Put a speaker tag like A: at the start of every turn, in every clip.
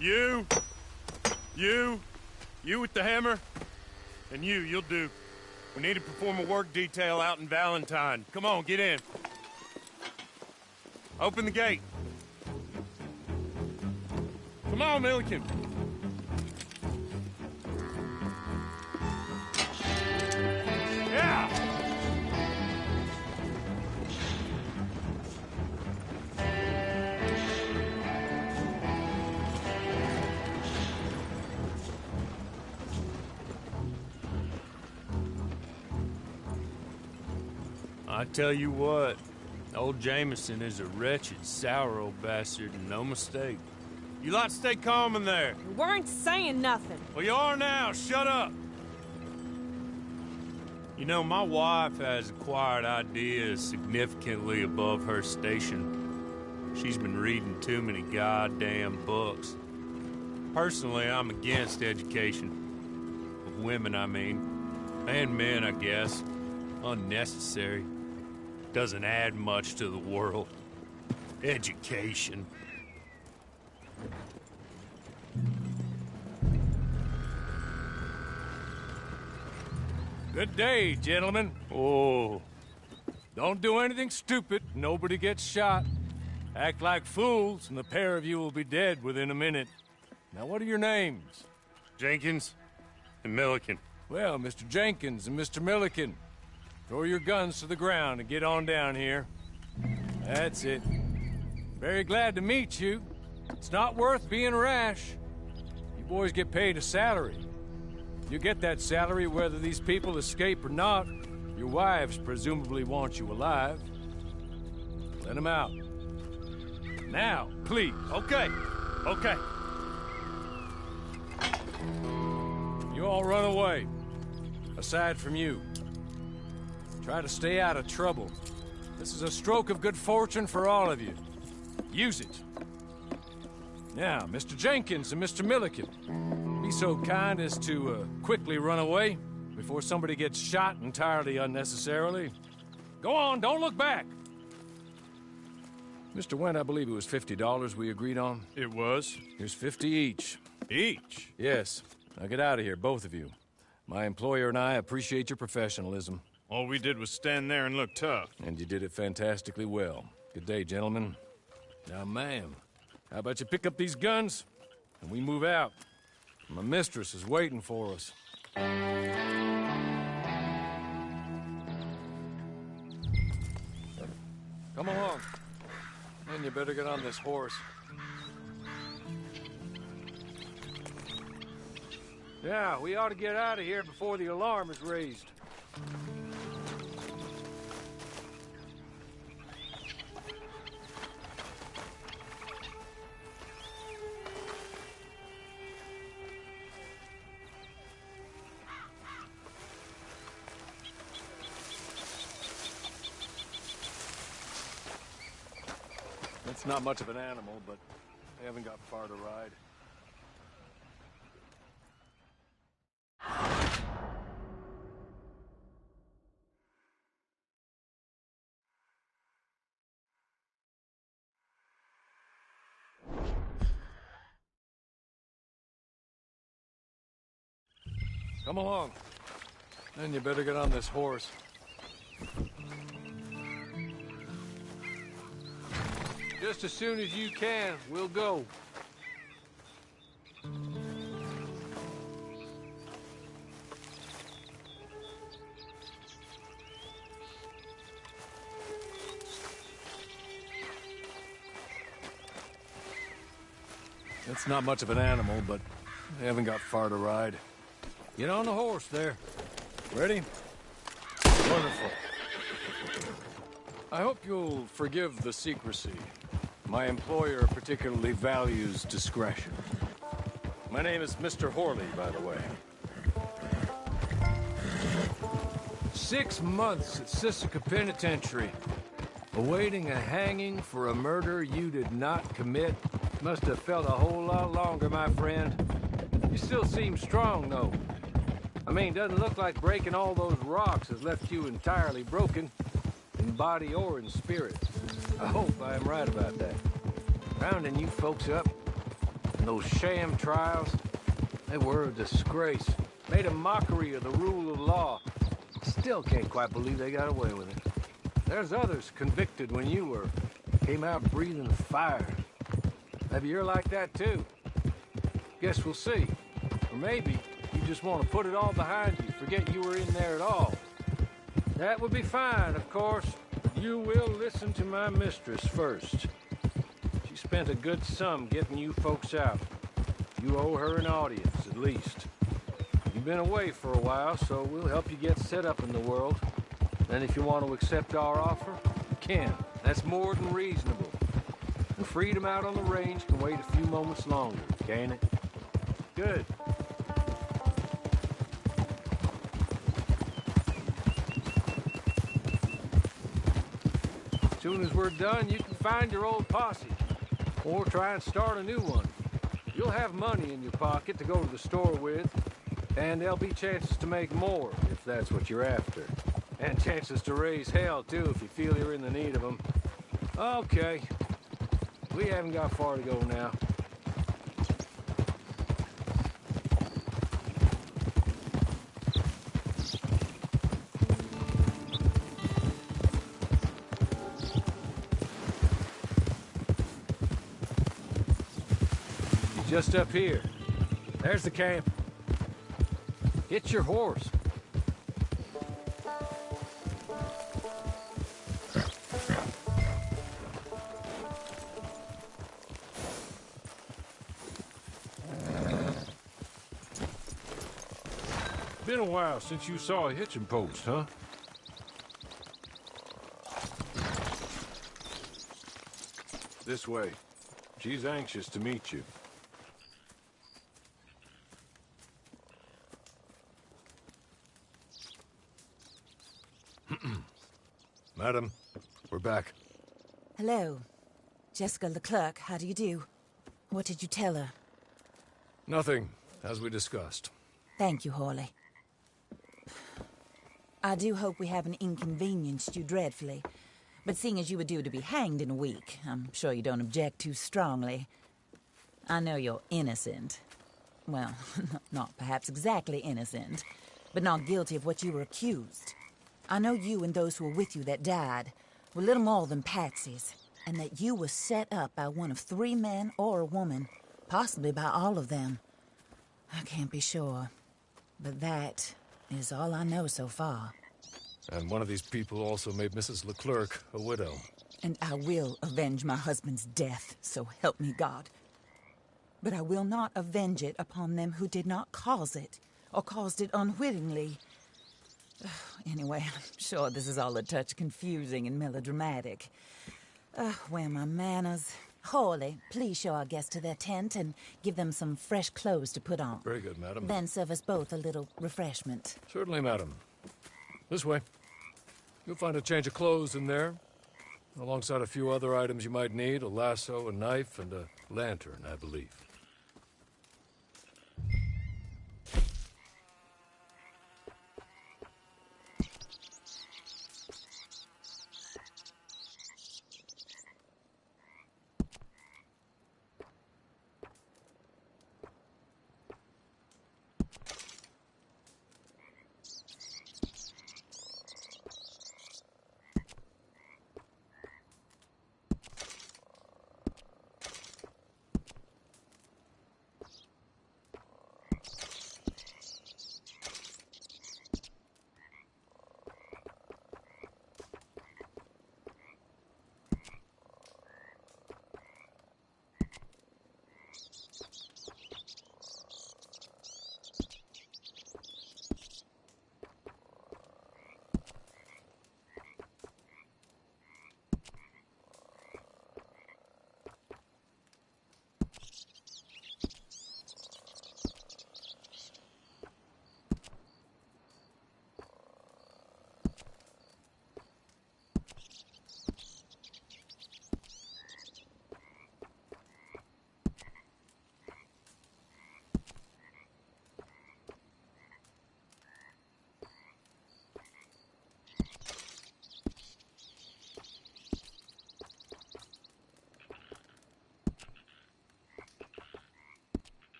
A: You with the hammer, and you'll do. We need to perform a work detail out in Valentine. Come on, get in. Open the gate. Come on, Milliken. Yeah! I tell you what, old Jameson is a wretched, sour old bastard, and no mistake. You lot stay calm in there.
B: We weren't saying nothing.
A: Well, you are now. Shut up. You know, my wife has acquired ideas significantly above her station. She's been reading too many goddamn books. Personally, I'm against education. Of women, I mean. And men, I guess. Unnecessary. Doesn't add much to the world. Education.
C: Good day, gentlemen.
A: Oh.
C: Don't do anything stupid. Nobody gets shot. Act like fools, and the pair of you will be dead within a minute. Now, what are your names?
A: Jenkins and Milliken.
C: Well, Mr. Jenkins and Mr. Milliken, throw your guns to the ground and get on down here. That's it. Very glad to meet you. It's not worth being rash. You boys get paid a salary. You get that salary whether these people escape or not. Your wives presumably want you alive. Let them out. Now, please.
A: Okay. Okay.
C: You all run away. Aside from you. Try to stay out of trouble. This is a stroke of good fortune for all of you. Use it. Now, Mr. Jenkins and Mr. Milliken, be so kind as to quickly run away before somebody gets shot entirely unnecessarily. Go on, don't look back. Mr. Wendt, I believe it was $50 we agreed on.
A: It was.
C: Here's 50 each.
A: Each?
C: Yes. Now get out of here, both of you. My employer and I appreciate your professionalism.
A: All we did was stand there and look tough.
C: And you did it fantastically well. Good day, gentlemen. Now, ma'am, how about you pick up these guns and we move out? My mistress is waiting for us. Come along. And you better get on this horse. Yeah, we ought to get out of here before the alarm is raised. It's not much of an animal, but they haven't got far to ride. Come along. Then you better get on this horse. Just as soon as you can, we'll go. It's not much of an animal, but they haven't got far to ride. Get on the horse there. Ready? Wonderful. I hope you'll forgive the secrecy. My employer particularly values discretion. My name is Mr. Horley, by the way. 6 months at Sisika Penitentiary, awaiting a hanging for a murder you did not commit. Must have felt a whole lot longer, my friend. You still seem strong, though. I mean, doesn't look like breaking all those rocks has left you entirely broken, in body or in spirit. I hope I am right about that. Rounding you folks up, And those sham trials, they were a disgrace. Made a mockery of the rule of law. Still can't quite believe they got away with it. There's others convicted when you were. Came out breathing fire. Maybe you're like that too. Guess we'll see. Or maybe you just want to put it all behind you, forget you were in there at all. That would be fine, of course. You will listen to my mistress first. She spent a good sum getting you folks out. You owe her an audience, at least. You've been away for a while, so we'll help you get set up in the world. And if you want to accept our offer, you can. That's more than reasonable. And freedom out on the range can wait a few moments longer, can't it? Good. As soon as we're done, you can find your old posse. Or try and start a new one. You'll have money in your pocket to go to the store with. And there'll be chances to make more, if that's what you're after. And chances to raise hell, too, if you feel you're in the need of them. Okay. We haven't got far to go now. He's just up here. There's the camp. Hitch your horse. Been a while since you saw a hitching post, huh? This way. She's anxious to meet you. Madam, we're back.
B: Hello. Jessica Leclerc, how do you do? What did you tell her?
C: Nothing, as we discussed.
B: Thank you, Hawley. I do hope we haven't inconvenienced you dreadfully. But seeing as you were due to be hanged in a week, I'm sure you don't object too strongly. I know you're innocent. Well, not perhaps exactly innocent, but not guilty of what you were accused. I know you and those who were with you that died were little more than patsies, and that you were set up by one of 3 men or a woman, possibly by all of them. I can't be sure, but that is all I know so far.
C: And one of these people also made Mrs. Leclerc a widow.
B: And I will avenge my husband's death, so help me God. But I will not avenge it upon them who did not cause it, or caused it unwittingly. Anyway, I'm sure this is all a touch confusing and melodramatic. Where are my manners? Hawley, please show our guests to their tent and give them some fresh clothes to put on.
C: Very good, madam.
B: Then serve us both a little refreshment.
C: Certainly, madam. This way. You'll find a change of clothes in there, alongside a few other items you might need, a lasso, a knife, and a lantern, I believe.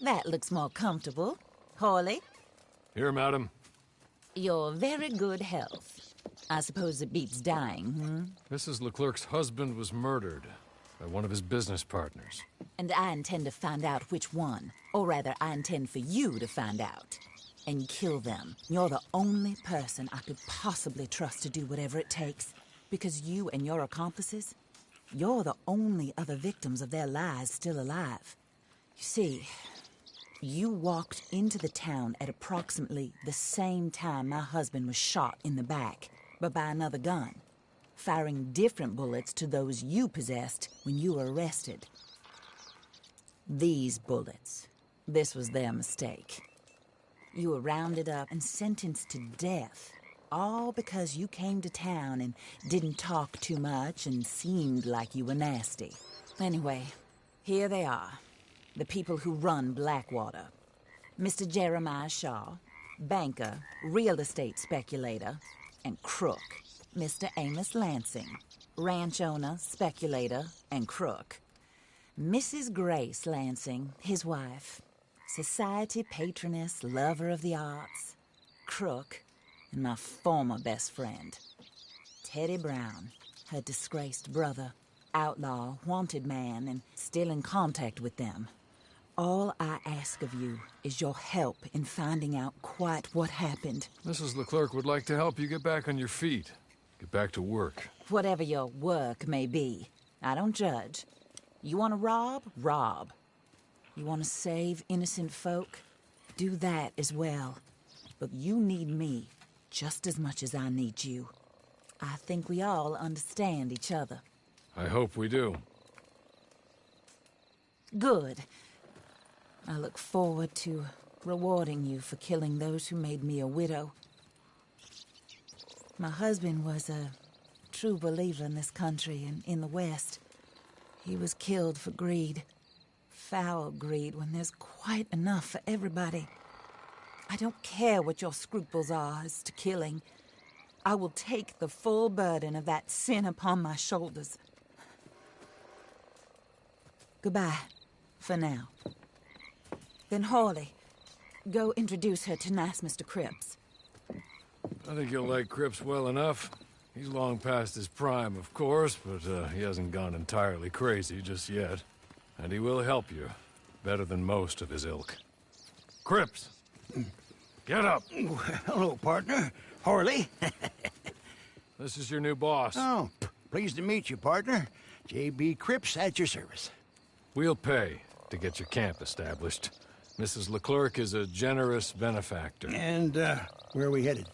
B: That looks more comfortable. Hawley,
C: Here, madam.
B: your very good health. I suppose it beats dying, hmm?
C: Mrs. Leclerc's husband was murdered by one of his business partners.
B: And I intend to find out which one. Or rather, I intend for you to find out. And kill them. You're the only person I could possibly trust to do whatever it takes. Because you and your accomplices, you're the only other victims of their lies still alive. You see, you walked into the town at approximately the same time my husband was shot in the back, but by another gun, firing different bullets to those you possessed when you were arrested. These bullets, this was their mistake. You were rounded up and sentenced to death, all because you came to town and didn't talk too much and seemed like you were nasty. Anyway, here they are, the people who run Blackwater. Mr. Jeremiah Shaw, banker, real estate speculator, and crook. Mr. Amos Lansing, ranch owner, speculator, and crook. Mrs. Grace Lansing, his wife, society patroness, lover of the arts, crook, and my former best friend, Teddy Brown, her disgraced brother, outlaw, wanted man, and still in contact with them. All I ask of you is your help in finding out quite what happened.
C: Mrs. Leclerc would like to help you get back on your feet. Get back to work.
B: Whatever your work may be, I don't judge. You want to rob? Rob. You want to save innocent folk? Do that as well. But you need me just as much as I need you. I think we all understand each other.
C: I hope we do.
B: Good. I look forward to rewarding you for killing those who made me a widow. My husband was a true believer in this country and in the West. He was killed for greed. Foul greed when there's quite enough for everybody. I don't care what your scruples are as to killing. I will take the full burden of that sin upon my shoulders. Goodbye, for now. Then Hawley, go introduce her to nice Mr. Cripps.
C: I think you'll like Cripps well enough. He's long past his prime, of course, but he hasn't gone entirely crazy just yet. And he will help you, better than most of his ilk. Cripps! Get up!
D: Hello, partner. Hawley.
C: This is your new boss.
D: Oh, pleased to meet you, partner. J.B. Cripps at your service.
C: We'll pay to get your camp established. Mrs. Leclerc is a generous benefactor.
D: And, where are we headed?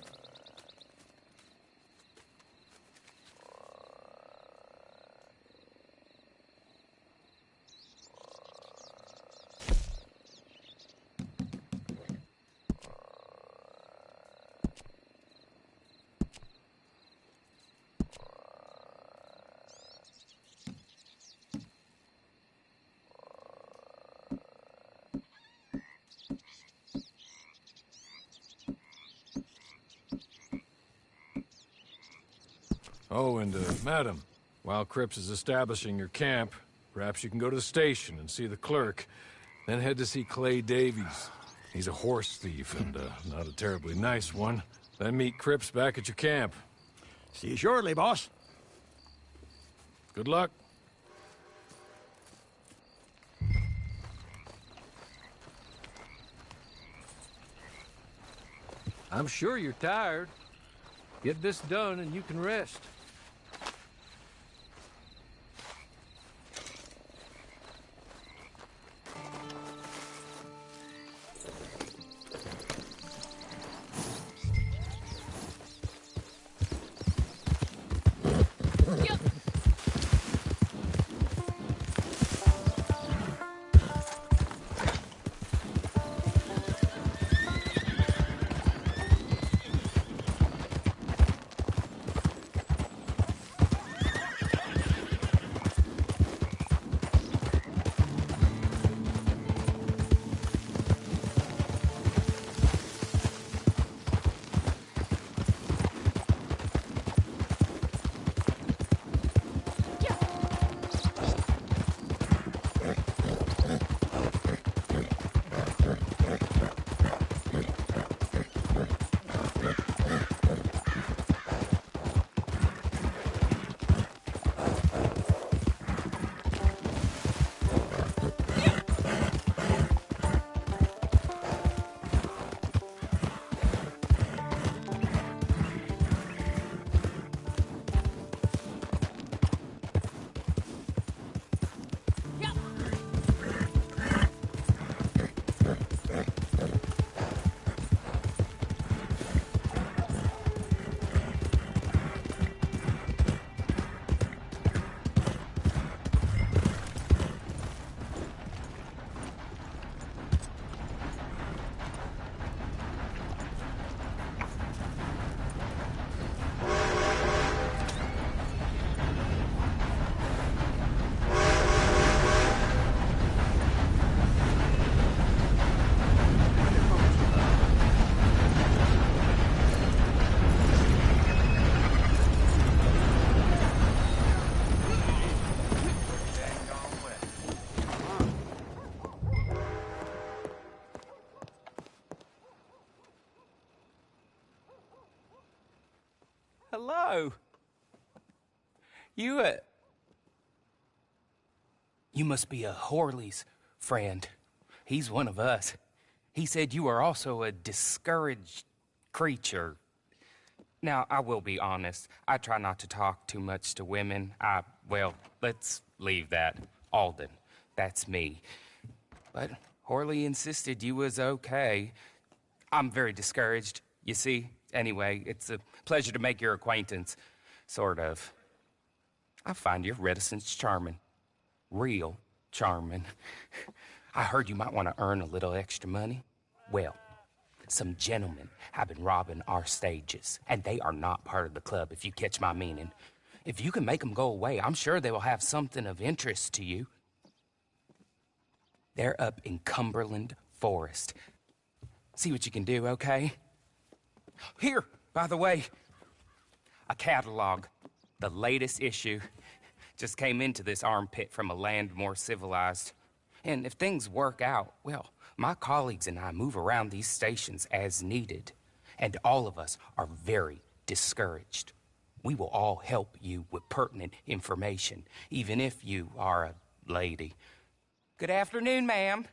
C: Oh, and, madam, while Cripps is establishing your camp, perhaps you can go to the station and see the clerk, then head to see Clay Davies. He's a horse thief and, not a terribly nice one. Then meet Cripps back at your camp.
D: See you shortly, boss.
C: Good luck.
E: I'm sure you're tired. Get this done and you can rest.
F: hello. You must be a Horley's friend. He's one of us. He said you are also a discouraged creature. Now, I will be honest. I try not to talk too much to women. Well, let's leave that. Alden, that's me. But Horley insisted you was okay. I'm very discouraged, you see. Anyway, it's a pleasure to make your acquaintance. Sort of. I find your reticence charming. Real charming. I heard you might want to earn a little extra money. Well, some gentlemen have been robbing our stages, and they are not part of the club, if you catch my meaning. If you can make them go away, I'm sure they will have something of interest to you. They're up in Cumberland Forest. See what you can do, okay? Here, by the way, a catalog. The latest issue. Just came into this armpit from a land more civilized. And if things work out, well, my colleagues and I move around these stations as needed. And all of us are very discouraged. We will all help you with pertinent information, even if you are a lady. Good afternoon, ma'am.